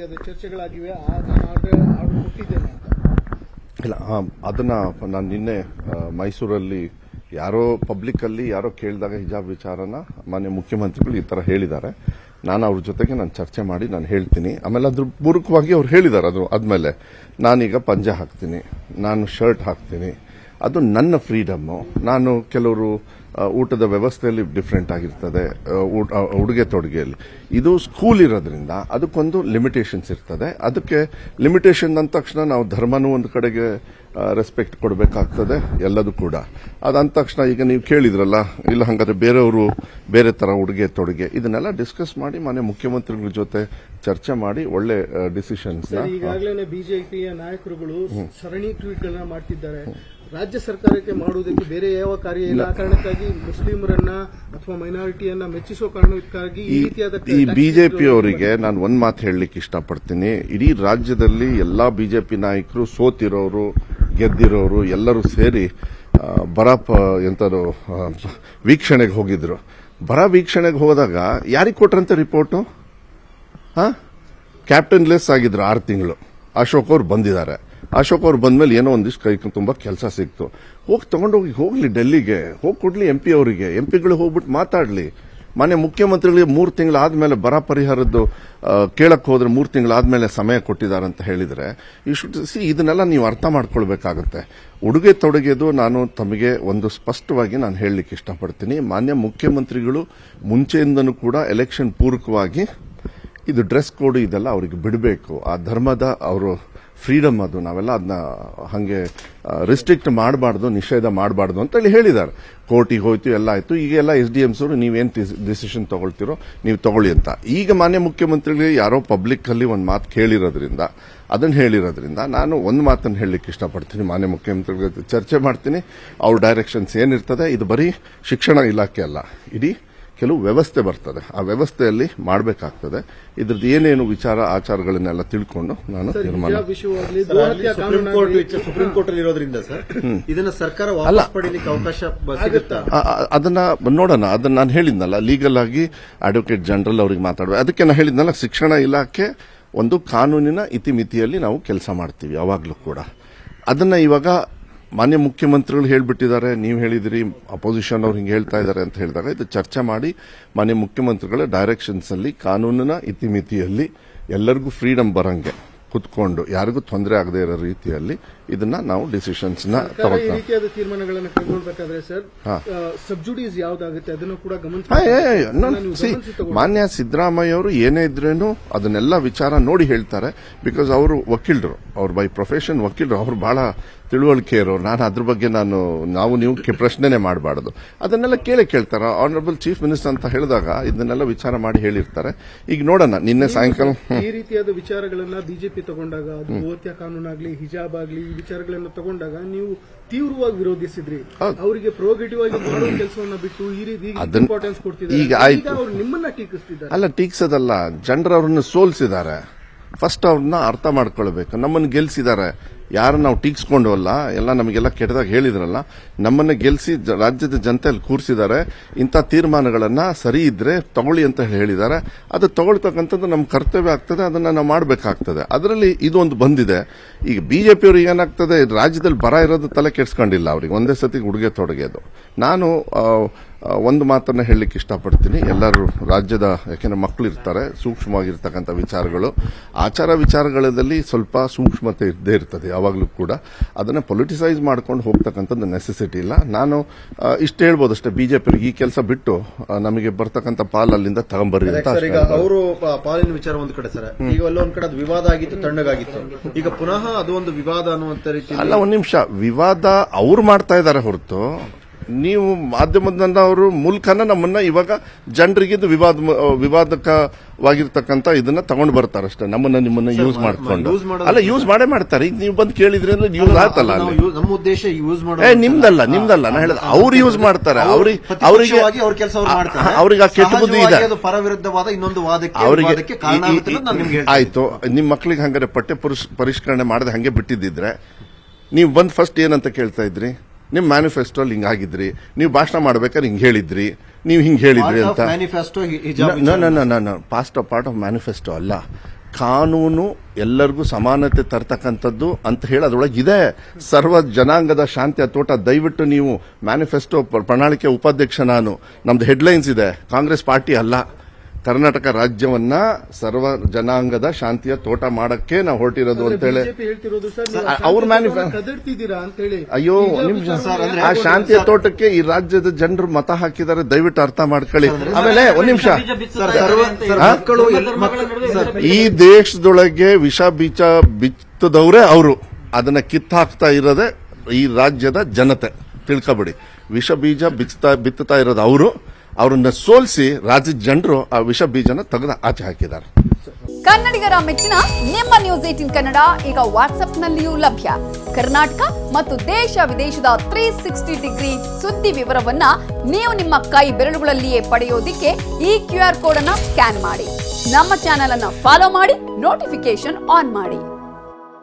ರೀತಿಯಾದ ಚರ್ಚೆಗಳಾಗಿವೆ. ನಾನು ಆರ್ಡರ್ ಕೊಟ್ಟಿದ್ದೇನೆ ಅಂತ. ಇಲ್ಲ, ಅದನ್ನ ನಾನು ನಿನ್ನೆ ಮೈಸೂರಲ್ಲಿ ಯಾರೋ ಪಬ್ಲಿಕ್ ಅಲ್ಲಿ ಯಾರೋ ಕೇಳಿದಾಗ ಹಿಜಾಬ್ ವಿಚಾರನ ಮಾನ್ಯ ಮುಖ್ಯಮಂತ್ರಿಗಳು ಈ ತರ ಹೇಳಿದ್ದಾರೆ. ನಾನು ಅವ್ರ ಜೊತೆಗೆ ನಾನು ಚರ್ಚೆ ಮಾಡಿ ನಾನು ಹೇಳ್ತೀನಿ. ಆಮೇಲೆ ಅದ್ರ ಪೂರಕವಾಗಿ ಅವ್ರು ಹೇಳಿದ್ದಾರೆ. ಅದು ಆದ್ಮೇಲೆ ನಾನೀಗ ಪಂಜೆ ಹಾಕ್ತೀನಿ, ನಾನು ಶರ್ಟ್ ಹಾಕ್ತೀನಿ, ಅದು ನನ್ನ ಫ್ರೀಡಮ್ಮು. ನಾನು ಕೆಲವರು ಊಟದ ವ್ಯವಸ್ಥೆಯಲ್ಲಿ ಡಿಫ್ರೆಂಟ್ ಆಗಿರ್ತದೆ, ಉಡುಗೆ ತೊಡುಗೆಯಲ್ಲಿ. ಇದು ಸ್ಕೂಲ್ ಇರೋದ್ರಿಂದ ಅದಕ್ಕೊಂದು ಲಿಮಿಟೇಷನ್ಸ್ ಇರ್ತದೆ. ಅದಕ್ಕೆ ಲಿಮಿಟೇಷನ್ ಅಂದ ತಕ್ಷಣ ನಾವು ಧರ್ಮನೂ ಒಂದು ಕಡೆಗೆ ರೆಸ್ಪೆಕ್ಟ್ ಕೊಡಬೇಕಾಗ್ತದೆ, ಎಲ್ಲದೂ ಕೂಡ. ಅದಂದ ತಕ್ಷಣ ಈಗ ನೀವು ಕೇಳಿದ್ರಲ್ಲ, ಇಲ್ಲ ಹಂಗಾದ್ರೆ ಬೇರೆಯವರು ಬೇರೆ ತರ ಉಡುಗೆ ತೊಡುಗೆ, ಇದನ್ನೆಲ್ಲ ಡಿಸ್ಕಸ್ ಮಾಡಿ ಮಾನ್ಯ ಮುಖ್ಯಮಂತ್ರಿಗಳ ಜೊತೆ ಚರ್ಚೆ ಮಾಡಿ ಒಳ್ಳೆ ಡಿಸಿಷನ್ಸ್. ಈಗಾಗಲೇ ಬಿಜೆಪಿಯ ನಾಯಕರುಗಳು ಸರಣಿ ಟ್ವೀಟ್ಗಳನ್ನ ಮಾಡ್ತಿದ್ದಾರೆ. ರಾಜ್ಯ ಸರ್ಕಾರಕ್ಕೆ ಮಾಡುವುದಕ್ಕೆ ಬೇರೆ ಯಾವ ಕಾರ್ಯ ಇಲ್ಲ, ಆ ಕಾರಣಕ್ಕಾಗಿ ಮುಸ್ಲಿಮರನ್ನ ಅಥವಾ ಮೈನಾರಿಟಿಯನ್ನ ಮೆಚ್ಚಿಸುವ ಕಾರಣಕ್ಕಾಗಿ ಈ ರೀತಿಯಾದ ಈ ಬಿಜೆಪಿಯವರಿಗೆ ನಾನು ಒಂದ್ ಮಾತು ಹೇಳಲಿಕ್ಕೆ ಇಷ್ಟಪಡ್ತೀನಿ. ಇಡೀ ರಾಜ್ಯದಲ್ಲಿ ಎಲ್ಲಾ ಬಿಜೆಪಿ ನಾಯಕರು ಸೋತಿರೋರು ಗೆದ್ದಿರೋರು ಎಲ್ಲರೂ ಸೇರಿ ಎಂತದು ವೀಕ್ಷಣೆಗೆ ಹೋಗಿದ್ರು. ವೀಕ್ಷಣೆಗೆ ಹೋದಾಗ ಯಾರಿಗೆ ಕೊಟ್ರಂತೆ ರಿಪೋರ್ಟು? ಕ್ಯಾಪ್ಟನ್ ಲೆಸ್ ಆಗಿದ್ರು 6 ತಿಂಗಳು. ಅಶೋಕ್ ಅವ್ರು ಬಂದಿದ್ದಾರೆ. ಅಶೋಕ್ ಅವ್ರು ಬಂದ್ಮೇಲೆ ಏನೋ ಒಂದಿಷ್ಟು ಕೈ ತುಂಬಾ ಕೆಲಸ ಸಿಕ್ತು. ಹೋಗ್ಲಿ ಡೆಲ್ಲಿಗೆ ಹೋಗಿ ಕೊಡ್ಲಿ ಎಂಪಿ ಅವರಿಗೆ. ಎಂಪಿಗಳು ಹೋಗ್ಬಿಟ್ಟು ಮಾತಾಡ್ಲಿ. ಮಾನ್ಯ ಮುಖ್ಯಮಂತ್ರಿಗಳಿಗೆ 3 ತಿಂಗಳಾದ್ಮೇಲೆ ಬರ ಪರಿಹಾರದ್ದು ಕೇಳಕ್ ಹೋದ್ರೆ 3 ತಿಂಗಳಾದ್ಮೇಲೆ ಸಮಯ ಕೊಟ್ಟಿದ್ದಾರೆ ಅಂತ ಹೇಳಿದ್ರೆ ಯು ಶುಡ್ ಸಿ. ಇದನ್ನೆಲ್ಲ ನೀವು ಅರ್ಥ ಮಾಡ್ಕೊಳ್ಬೇಕಾಗುತ್ತೆ. ಉಡುಗೆ ತೊಡುಗೆದು ನಾನು ತಮಗೆ ಒಂದು ಸ್ಪಷ್ಟವಾಗಿ ನಾನು ಹೇಳಲಿಕ್ಕೆ ಇಷ್ಟಪಡ್ತೀನಿ. ಮಾನ್ಯ ಮುಖ್ಯಮಂತ್ರಿಗಳು ಮುಂಚೆಯಿಂದನೂ ಕೂಡ ಎಲೆಕ್ಷನ್ ಪೂರಕವಾಗಿ ಇದು ಡ್ರೆಸ್ ಕೋಡ್ ಇದೆಲ್ಲ ಅವರಿಗೆ ಬಿಡಬೇಕು. ಆ ಧರ್ಮದ ಅವರು ಫ್ರೀಡಮ್, ಅದು ನಾವೆಲ್ಲ ಅದನ್ನ ಹಂಗೆ ರಿಸ್ಟ್ರಿಕ್ಟ್ ಮಾಡಬಾರ್ದು, ನಿಷೇಧ ಮಾಡಬಾರ್ದು ಅಂತ ಹೇಳಿ ಹೇಳಿದ್ದಾರೆ. ಕೋರ್ಟಿಗೆ ಹೋಯ್ತು, ಎಲ್ಲ ಆಯ್ತು. ಈಗೆಲ್ಲ SDMs ಅವರು ನೀವೇನ್ ಡಿಸಿಷನ್ ತಗೊಳ್ತಿರೋ ನೀವು ತಗೊಳ್ಳಿ ಅಂತ. ಈಗ ಮಾನ್ಯ ಮುಖ್ಯಮಂತ್ರಿಗಳಿಗೆ ಯಾರೋ ಪಬ್ಲಿಕ್ ಅಲ್ಲಿ ಒಂದು ಮಾತು ಕೇಳಿರೋದ್ರಿಂದ, ಅದನ್ನ ಹೇಳಿರೋದ್ರಿಂದ ನಾನು ಒಂದು ಮಾತನ್ನು ಹೇಳಲಿಕ್ಕೆ ಇಷ್ಟಪಡ್ತೀನಿ. ಮಾನ್ಯ ಮುಖ್ಯಮಂತ್ರಿಗಳ ಜೊತೆ ಚರ್ಚೆ ಮಾಡ್ತೀನಿ. ಅವ್ರ ಡೈರೆಕ್ಷನ್ಸ್ ಏನಿರ್ತದೆ, ಇದು ಬರೀ ಶಿಕ್ಷಣ ಇಲಾಖೆ ಅಲ್ಲ, ಇಡೀ ಕೆಲವು ವ್ಯವಸ್ಥೆ ಬರ್ತದೆ. ಆ ವ್ಯವಸ್ಥೆಯಲ್ಲಿ ಮಾಡಬೇಕಾಗ್ತದೆ. ಇದ್ರದ್ದು ಏನೇನು ವಿಚಾರ ಆಚಾರಗಳನ್ನೆಲ್ಲ ತಿಳ್ಕೊಂಡು ನಾನು ತೀರ್ಮಾನ. ಸುಪ್ರೀಂ ಕೋರ್ಟ್ ಅಲ್ಲಿ ಇರೋದ್ರಿಂದ ಸರ್ ಇದನ್ನ ಸರ್ಕಾರ ವಾಪಸ್ ಪಡೆಯಲಿಕ್ಕೆ ಅವಕಾಶ ಸಿಗುತ್ತಾ? ಅದನ್ನ ನೋಡೋಣ. ಅದನ್ನ ನಾನು ಹೇಳಿದ್ನಲ್ಲ, ಲೀಗಲ್ ಆಗಿ ಅಡ್ವೊಕೇಟ್ ಜನರಲ್ ಅವ್ರಿಗೆ ಮಾತಾಡುವ. ಅದಕ್ಕೆ ನಾನು ಹೇಳಿದ್ನಲ್ಲ, ಶಿಕ್ಷಣ ಇಲಾಖೆ ಒಂದು ಕಾನೂನಿನ ಇತಿಮಿತಿಯಲ್ಲಿ ನಾವು ಕೆಲಸ ಮಾಡ್ತೀವಿ ಯಾವಾಗಲೂ ಕೂಡ. ಅದನ್ನ ಇವಾಗ ಮಾನ್ಯ ಮುಖ್ಯಮಂತ್ರಿಗಳು ಹೇಳ್ಬಿಟ್ಟಿದ್ದಾರೆ, ನೀವು ಹೇಳಿದಿರಿ, ಅಪೋಸಿಷನ್ ಅವ್ರು ಹಿಂಗೆ ಹೇಳ್ತಾ ಇದ್ದಾರೆ ಅಂತ ಹೇಳಿದಾಗ ಇದು ಚರ್ಚೆ ಮಾಡಿ ಮಾನ್ಯ ಮುಖ್ಯಮಂತ್ರಿಗಳ ಡೈರೆಕ್ಷನ್ಸ್ ಅಲ್ಲಿ ಕಾನೂನಿನ ಇತಿಮಿತಿಯಲ್ಲಿ ಎಲ್ಲರಿಗೂ ಫ್ರೀಡಮ್ ಬರಂಗೆ ಕುತ್ಕೊಂಡು ಯಾರಿಗೂ ತೊಂದರೆ ಆಗದೆ ಇರೋ ರೀತಿಯಲ್ಲಿ ಇದನ್ನ ನಾವು ಡಿಸಿಷನ್ಸ್ ನ ತಗೊಳ್ತೀವಿ. ಈ ರೀತಿಯಾದ ತೀರ್ಮಾನಗಳನ್ನು ಕೈಗೊಳ್ಳಬೇಕಾದ್ರೆ ಸರ್ ಸಬ್ಜುಡೀಸ್ ಯಾವ್ದಾಗುತ್ತೆ ಅದನ್ನು ಕೂಡ ಮಾನ್ಯ ಸಿದ್ದರಾಮಯ್ಯ ಅವರು ಏನೇ ಇದ್ರೇನು ಅದನ್ನೆಲ್ಲ ವಿಚಾರ ನೋಡಿ ಹೇಳ್ತಾರೆ. ಬಿಕಾಸ್ ಅವರು ವಕೀಲರು, ಅವ್ರು ಬೈ ಪ್ರೊಫೆಷನ್ ವಕೀಲರು, ಅವ್ರು ಬಹಳ ತಿಳುವಳಿಕೆ ಇರೋರು. ನಾನು ಅದ್ರ ಬಗ್ಗೆ ನಾವು ನೀವು ಪ್ರಶ್ನೆನೇ ಮಾಡಬಾರದು. ಅದನ್ನೆಲ್ಲ ಕೇಳ್ತಾರ. ಆನರಬಲ್ ಚೀಫ್ ಮಿನಿಸ್ಟರ್ ಅಂತ ಹೇಳಿದಾಗ ಇದನ್ನೆಲ್ಲ ವಿಚಾರ ಮಾಡಿ ಹೇಳಿರ್ತಾರೆ. ಈಗ ನೋಡೋಣ, ನಿನ್ನೆ ಸಾಯಂಕಾಲ ಈ ರೀತಿಯಾದ ವಿಚಾರಗಳನ್ನ ಬಿಜೆಪಿ ತಗೊಂಡಾಗ, ಅದು ಗೋಹತ್ಯೆ ಕಾನೂನಾಗ್ಲಿ, ಹಿಜಾಬ್ ಆಗ್ಲಿ, ಈ ವಿಚಾರಗಳನ್ನು ತಗೊಂಡಾಗ ನೀವು ತೀವ್ರವಾಗಿ ವಿರೋಧಿಸಿದ್ರಿ. ಅವರಿಗೆ ಪ್ರೋಗೇಟಿವ್ ಆಗಿ ಮಾಡುವ ಕೆಲಸವನ್ನ ಬಿಟ್ಟು ಈ ರೀತಿ ಇಂಪಾರ್ಟೆನ್ಸ್ ಕೊಡ್ತಿದ್ದಾರೆ. ಈಗ ಅವರು ನಿಮ್ಮನ್ನ ಟೀಕಿಸ್ತಿದ್ದಾರೆ. ಅಲ್ಲ, ಟೀಕಿಸೋದಲ್ಲ, ಜನರು ಅವ್ರನ್ನ ಸೋಲಿಸಿದ್ದಾರೆ. ಫಸ್ಟ್ ಅವ್ರನ್ನ ಅರ್ಥ ಮಾಡ್ಕೊಳ್ಬೇಕು. ನಮ್ಮನ್ನು ಗೆಲ್ಸಿದ್ದಾರೆ, ಯಾರು ನಾವು ಟೀಕ್ಸ್ಕೊಂಡು ಅಲ್ಲ, ಎಲ್ಲ ನಮಗೆಲ್ಲ ಕೆಟ್ಟದಾಗ ಹೇಳಿದ್ರಲ್ಲ, ನಮ್ಮನ್ನ ಗೆಲ್ಸಿ ರಾಜ್ಯದ ಜನತೆಯಲ್ಲಿ ಕೂರಿಸಿದ್ದಾರೆ. ಇಂಥ ತೀರ್ಮಾನಗಳನ್ನ ಸರಿ ಇದ್ರೆ ತಗೊಳ್ಳಿ ಅಂತ ಹೇಳಿದ್ದಾರೆ. ಅದು ತಗೊಳ್ತಕ್ಕಂಥದ್ದು ನಮ್ಮ ಕರ್ತವ್ಯ ಆಗ್ತದೆ, ಅದನ್ನ ನಾವು ಮಾಡಬೇಕಾಗ್ತದೆ. ಅದರಲ್ಲಿ ಇದೊಂದು ಬಂದಿದೆ. ಈಗ ಬಿಜೆಪಿಯವ್ರಿಗೆ ಏನಾಗ್ತದೆ, ರಾಜ್ಯದಲ್ಲಿ ಬರ ಇರೋದು ತಲೆ ಕೆಡ್ಸ್ಕೊಂಡಿಲ್ಲ. ಅವ್ರಿಗೆ ಒಂದೇ ಸತಿ ಉಡುಗೆ ತೊಡಗೆದು. ನಾನು ಒಂದು ಮಾತನ್ನ ಹೇಳಲಿಕ್ಕೆ ಇಷ್ಟಪಡ್ತೀನಿ. ಎಲ್ಲರೂ ರಾಜ್ಯದ, ಯಾಕೆಂದ್ರೆ ಮಕ್ಕಳು ಇರ್ತಾರೆ, ಸೂಕ್ಷ್ಮವಾಗಿರ್ತಕ್ಕಂಥ ವಿಚಾರಗಳು, ಆಚಾರ ವಿಚಾರಗಳಲ್ಲಿ ಸ್ವಲ್ಪ ಸೂಕ್ಷ್ಮತೆ ಇದ್ದೇ ಇರ್ತದೆ ಯಾವಾಗಲೂ ಕೂಡ. ಅದನ್ನ ಪೊಲಿಟಿಸೈಸ್ ಮಾಡ್ಕೊಂಡು ಹೋಗ್ತಕ್ಕಂಥದ್ದು ನೆಸೆಸಿಟಿ ಇಲ್ಲ. ನಾನು ಇಷ್ಟು ಹೇಳ್ಬೋದು ಅಷ್ಟೇ, ಬಿಜೆಪಿ ಈ ಕೆಲಸ ಬಿಟ್ಟು ನಮಗೆ ಬರ್ತಕ್ಕಂಥ ಪಾಲ್ ಅಲ್ಲಿಂದ ತಗೊಂಬರ್ರಿ ಅಂತ. ಅವರು ಪಾಲಿನ ವಿಚಾರ ಒಂದು ಕಡೆ ಸರ್, ಈಗ ಅಲ್ಲೊಂದ್ ಕಡೆ ಅದು ವಿವಾದ ಆಗಿತ್ತು, ತಣ್ಣಗಾಗಿತ್ತು. ಈಗ ಪುನಃ ಅದು ಒಂದು ವಿವಾದ ಅನ್ನುವಂತ ರೀತಿ ಅಲ್ಲ. ಒಂದ್ ನಿಮಿಷ, ವಿವಾದ ಅವ್ರು ಮಾಡ್ತಾ ಇದ್ದಾರೆ ಹೊರತು ನೀವು ಮಾಧ್ಯಮದವರು ಮೂಲಕನ ನಮ್ಮನ್ನ ಇವಾಗ ಜನರಿಗೆ ವಿವಾದಕವಾಗಿರ್ತಕ್ಕಂಥ ಇದನ್ನ ತಗೊಂಡು ಬರ್ತಾರೆ ಅಷ್ಟೇ. ನಿಮ್ಮನ್ನ ಯೂಸ್ ಮಾಡ್ಕೊಂಡು ಅಲ್ಲ, ಯೂಸ್ ಮಾಡೇ ಮಾಡ್ತಾರೆ. ಈಗ ನೀವು ಬಂದು ಕೇಳಿದ್ರೆ ಅಂದ್ರೆ ಯೂಸ್ ಆಯ್ತಲ್ಲ. ನಮ್ಮ ಉದ್ದೇಶ ಯೂಸ್ ನಿಮ್ದಲ್ಲ ನಾ ಹೇಳಿದ ಅವ್ರು ಯೂಸ್ ಮಾಡ್ತಾರೆ. ಅವರಿಗೆ ಆ ಕೆಟ್ಟ ಬುದ್ಧಿ ಇದೆ. ಪರ ವಿರುದ್ಧವಾದ ಇನ್ನೊಂದು ಅವರಿಗೆ ಆಯ್ತು. ನಿಮ್ ಮಕ್ಳಿಗೆ ಹಂಗಾರೆ ಪಠ್ಯ ಪರಿಷ್ಕರಣೆ ಮಾಡದೆ ಹಂಗೆ ಬಿಟ್ಟಿದ್ದಿದ್ರೆ ನೀವು ಬಂದ್ ಫಸ್ಟ್ ಏನಂತ ಕೇಳ್ತಾ ಇದ್ರಿ? ನಿಮ್ ಮ್ಯಾನಿಫೆಸ್ಟೋ ಹಿಂಗಾಗಿದ್ರಿ, ನೀವು ಭಾಷಣ ಮಾಡ್ಬೇಕಾದ್ರೆ ಹಿಂಗ್ ಹೇಳಿದ್ರಿ, ನೀವು ಹಿಂಗ್ ಹೇಳಿದ್ರಿ ಅಂತ. ಪಾಸ್ಟ್ ಪಾರ್ಟ್ ಆಫ್ ಮ್ಯಾನಿಫೆಸ್ಟೋ ಅಲ್ಲ. ಕಾನೂನು ಎಲ್ಲರಿಗೂ ಸಮಾನತೆ ತರ್ತಕ್ಕಂಥದ್ದು ಅಂತ ಹೇಳಿ ಅದರೊಳಗೆ ಇದೆ. ಸರ್ವ ಜನಾಂಗದ ಶಾಂತಿಯ ತೋಟ. ದಯವಿಟ್ಟು ನೀವು ಮ್ಯಾನಿಫೆಸ್ಟೋ ಪ್ರಣಾಳಿಕೆ ಉಪಾಧ್ಯಕ್ಷ ನಾನು, ನಮ್ದು ಹೆಡ್ಲೈನ್ಸ್ ಇದೆ, ಕಾಂಗ್ರೆಸ್ ಪಾರ್ಟಿ ಅಲ್ಲ. ಕರ್ನಾಟಕ ರಾಜ್ಯವನ್ನ ಸರ್ವ ಜನಾಂಗದ ಶಾಂತಿಯ ತೋಟ ಮಾಡಕ್ಕೆ ನಾವು ಹೊರಟಿರೋದು ಅಂತೇಳಿ ಬಿಜೆಪಿ ಹೇಳ್ತಿರೋದು ಸರ್, ಅವ್ರ ಕದಡ್ತಿದ್ದೀರಾ ಅಂತ ಹೇಳಿ. ಅಯ್ಯೋ ನಿಮಿಷ, ಆ ಶಾಂತಿಯ ತೋಟಕ್ಕೆ ಈ ರಾಜ್ಯದ ಜನರು ಮತ ಹಾಕಿದ್ದಾರೆ, ದಯವಿಟ್ಟು ಅರ್ಥ ಮಾಡ್ಕೊಳ್ಳಿ. ಆಮೇಲೆ ಒಂದ್ ನಿಮಿಷ, ಈ ದೇಶದೊಳಗೆ ವಿಷ ಬೀಜ ಬಿತ್ತದವ್ರೆ ಅವರು, ಅದನ್ನ ಕಿತ್ತಾಕ್ತಾ ಇರೋದೇ ಈ ರಾಜ್ಯದ ಜನತೆ. ತಿಳ್ಕೊಬಿಡಿ, ವಿಷ ಬೀಜ ಬಿತ್ತುತ್ತಾ ಇರೋದು ಅವರು. ಅವರನ್ನ ಸೋಲಿಸಿ ರಾಜ್ಯದ ಜನರು ಆ ವಿಷ ಬೀಜನ ತೆಗೆದು ಆಚೆ ಹಾಕಿದ್ದಾರೆ. ಕನ್ನಡಿಗರ ಮೆಚ್ಚಿನ ನಿಮ್ಮ ನ್ಯೂಸ್ 18 ಕನ್ನಡ ಈಗ ವಾಟ್ಸ್ಆಪ್ನಲ್ಲಿಯೂ ಲಭ್ಯ. ಕರ್ನಾಟಕ ಮತ್ತು ದೇಶ ವಿದೇಶದ 360 ಡಿಗ್ರಿ ಸುದ್ದಿ ವಿವರವನ್ನ ನೀವು ನಿಮ್ಮ ಕೈ ಬೆರಳುಗಳಲ್ಲಿಯೇ ಪಡೆಯೋದಿಕ್ಕೆ ಈ QR ಕೋಡ್ ಅನ್ನ ಸ್ಕ್ಯಾನ್ ಮಾಡಿ. ನಮ್ಮ ಚಾನೆಲ್ ಅನ್ನ ಫಾಲೋ ಮಾಡಿ, ನೋಟಿಫಿಕೇಶನ್ ಆನ್ ಮಾಡಿ.